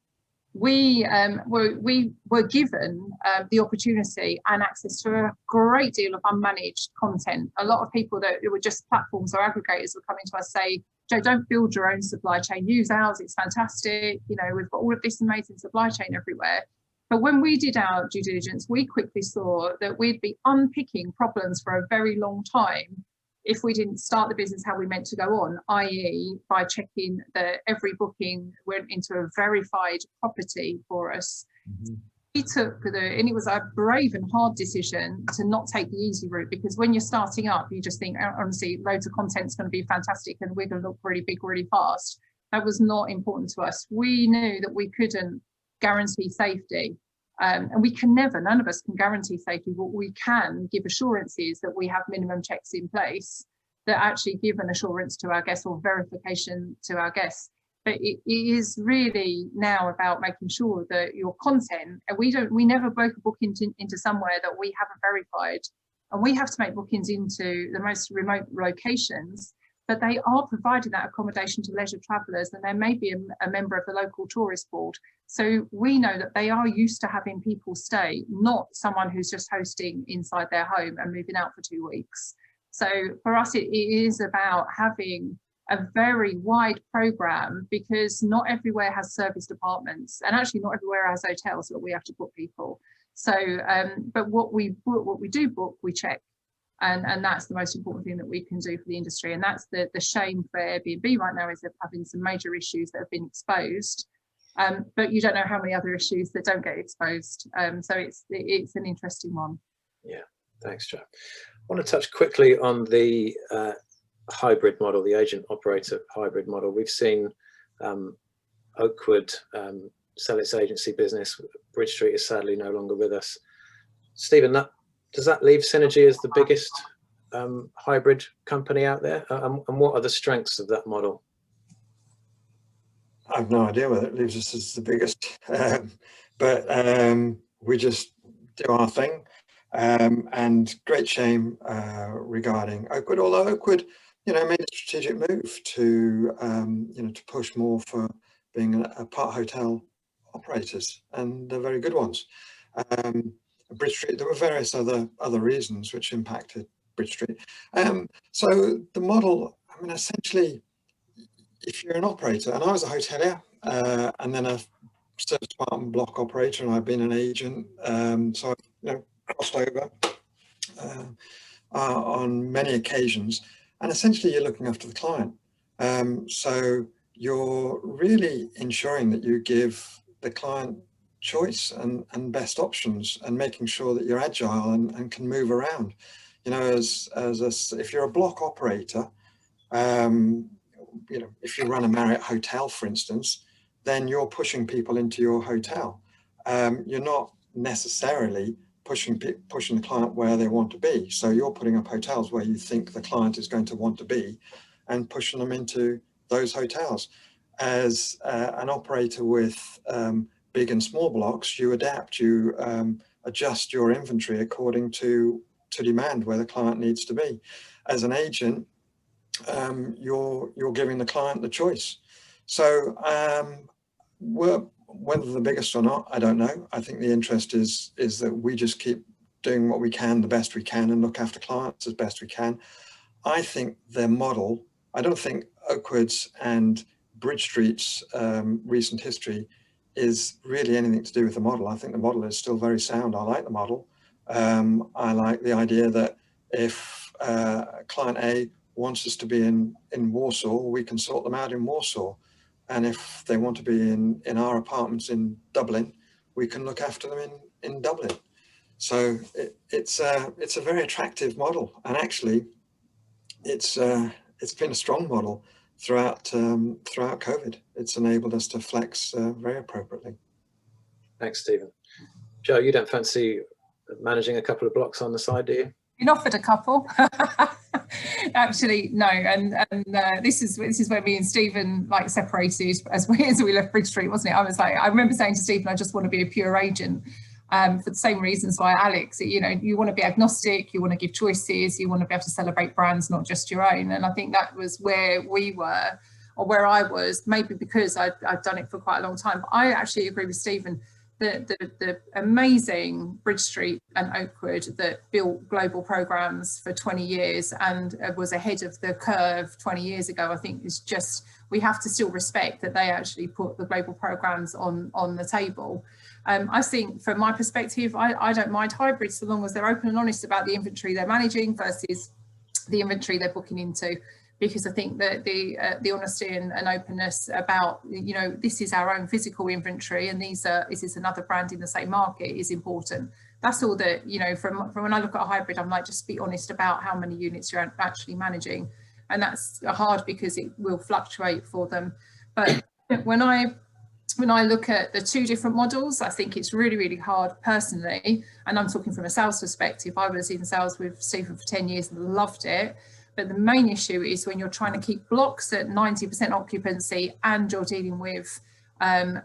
we were given the opportunity and access to a great deal of unmanaged content. A lot of people that were just platforms or aggregators were coming to us say, Joe, don't build your own supply chain, use ours, it's fantastic. We've got all of this amazing supply chain everywhere. But when we did our due diligence, we quickly saw that we'd be unpicking problems for a very long time if we didn't start the business how we meant to go on, i.e. by checking that every booking went into a verified property for us. Mm-hmm. We took and it was a brave and hard decision to not take the easy route, because when you're starting up, you just think, honestly, loads of content's going to be fantastic and we're going to look really big really fast. That was not important to us. We knew that we couldn't guarantee safety. And we can never, none of us can guarantee safety, but we can give assurances that we have minimum checks in place that actually give an assurance to our guests or verification to our guests. But it is really now about making sure that your content, and we never broke a booking into somewhere that we haven't verified. And we have to make bookings into the most remote locations, but they are providing that accommodation to leisure travellers, and there may be a member of the local tourist board. So we know that they are used to having people stay, not someone who's just hosting inside their home and moving out for 2 weeks. So for us, it is about having a very wide program, because not everywhere has service departments, and actually not everywhere has hotels where we have to book people. So, but what we do book, we check. And that's the most important thing that we can do for the industry. And that's the shame for Airbnb right now, is they're having some major issues that have been exposed. But you don't know how many other issues that don't get exposed. So it's an interesting one. Yeah, thanks, Joe. I want to touch quickly on the hybrid model, the agent operator hybrid model. We've seen Oakwood sell its agency business. Bridge Street is sadly no longer with us. Stephen, does that leave Synergy as the biggest hybrid company out there? And what are the strengths of that model? I have no idea whether it leaves us as the biggest, but we just do our thing. And great shame regarding Oakwood, although Oakwood, made a strategic move to, to push more for being a part hotel operators, and they're very good ones. Bridge Street, there were various other reasons which impacted Bridge Street. So the model, essentially, if you're an operator, and I was a hotelier, and then a service apartment block operator, and I've been an agent, so I've crossed over on many occasions, and essentially you're looking after the client. So you're really ensuring that you give the client choice and best options, and making sure that you're agile and can move around. If you're a block operator, if you run a Marriott hotel, for instance, then you're pushing people into your hotel. You're not necessarily pushing the client where they want to be. So you're putting up hotels where you think the client is going to want to be, and pushing them into those hotels. As an operator with big and small blocks, you adapt, you adjust your inventory according to demand, where the client needs to be. As an agent, you're giving the client the choice. So whether the biggest or not, I don't know. I think the interest is that we just keep doing what we can, the best we can, and look after clients as best we can. I think their model, I don't think Oakwood's and Bridge Street's recent history is really anything to do with the model. I think the model is still very sound. I like the model. I like the idea that if client A wants us to be in Warsaw, we can sort them out in Warsaw. And if they want to be in our apartments in Dublin, we can look after them in Dublin. So it's a very attractive model. And actually, it's been a strong model throughout COVID. It's enabled us to flex very appropriately. Thanks, Stephen. Joe, you don't fancy managing a couple of blocks on the side, do you? Been offered a couple. Actually, no, and this is where me and Stephen separated as we left Bridge Street, wasn't it? I remember saying to Stephen, I just want to be a pure agent, for the same reasons why Alex, you want to be agnostic, you want to give choices, you want to be able to celebrate brands, not just your own. And I think that was where we were, or where I was, maybe because I've done it for quite a long time. But I actually agree with Stephen. The amazing Bridge Street and Oakwood that built global programs for 20 years and was ahead of the curve 20 years ago, I think is just, we have to still respect that they actually put the global programs on the table. I think from my perspective, I don't mind hybrids so long as they're open and honest about the inventory they're managing versus the inventory they're booking into. Because I think that the honesty and openness about, this is our own physical inventory and this is another brand in the same market is important. That's all that, from when I look at a hybrid, I'm like, just be honest about how many units you're actually managing. And that's hard because it will fluctuate for them. But when I look at the two different models, I think it's really, really hard personally. And I'm talking from a sales perspective. I was in sales with Stephen for 10 years and loved it. But the main issue is when you're trying to keep blocks at 90% occupancy and you're dealing with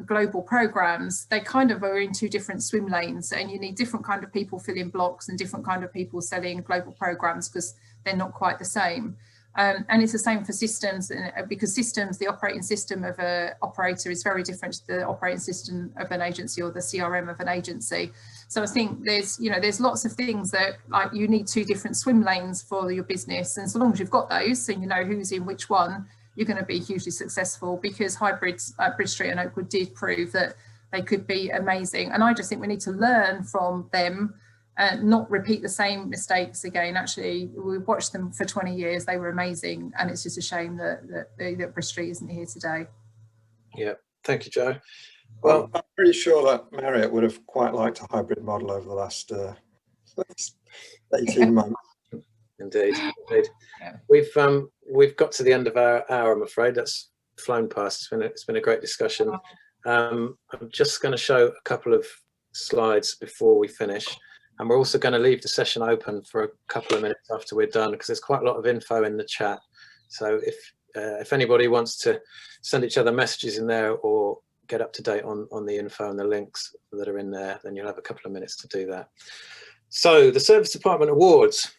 global programs, they kind of are in two different swim lanes, and you need different kind of people filling blocks and different kind of people selling global programs because they're not quite the same. And it's the same for systems, because systems, the operating system of an operator is very different to the operating system of an agency or the CRM of an agency. So I think there's lots of things that you need two different swim lanes for your business. And so long as you've got those and you know who's in which one, you're going to be hugely successful, because hybrids at Bridge Street and Oakwood did prove that they could be amazing. And I just think we need to learn from them and not repeat the same mistakes again. Actually, we've watched them for 20 years. They were amazing. And it's just a shame that Bridge Street isn't here today. Yeah, thank you, Joe. Well, I'm pretty sure that Marriott would have quite liked a hybrid model over the last 18 months. Indeed. Yeah. We've got to the end of our hour, I'm afraid. That's flown past. It's been a great discussion. I'm just going to show a couple of slides before we finish. And we're also going to leave the session open for a couple of minutes after we're done, because there's quite a lot of info in the chat. So if anybody wants to send each other messages in there or get up to date on the info and the links that are in there, then you'll have a couple of minutes to do that. So the Service Department Awards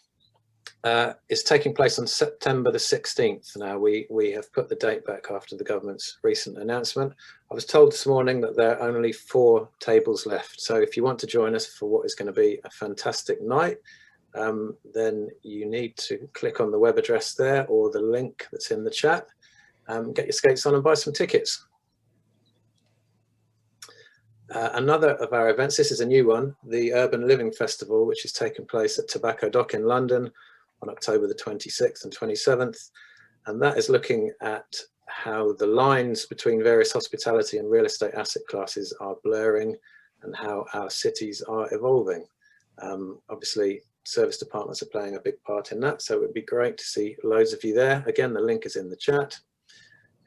is taking place on September the 16th. Now we have put the date back after the government's recent announcement. I was told this morning that there are only 4 tables left. So if you want to join us for what is going to be a fantastic night, then you need to click on the web address there or the link that's in the chat, get your skates on and buy some tickets. Another of our events, this is a new one, the Urban Living Festival, which is taking place at Tobacco Dock in London on October the 26th and 27th. And that is looking at how the lines between various hospitality and real estate asset classes are blurring and how our cities are evolving. Obviously, service departments are playing a big part in that, so it would be great to see loads of you there. Again, the link is in the chat.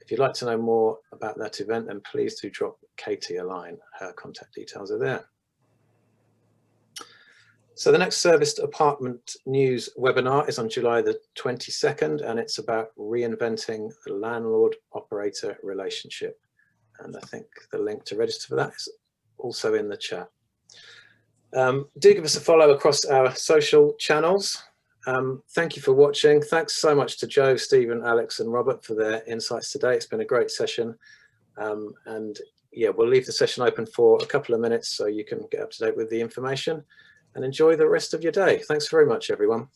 If you'd like to know more about that event, then please do drop Katie a line. Her contact details are there. So the next Service Department News webinar is on July the 22nd, and it's about reinventing the landlord-operator relationship. And I think the link to register for that is also in the chat. Do give us a follow across our social channels. Thank you for watching. Thanks so much to Joe, Stephen, Alex and Robert for their insights today. It's been a great session. And yeah, we'll leave the session open for a couple of minutes so you can get up to date with the information and enjoy the rest of your day. Thanks very much, everyone.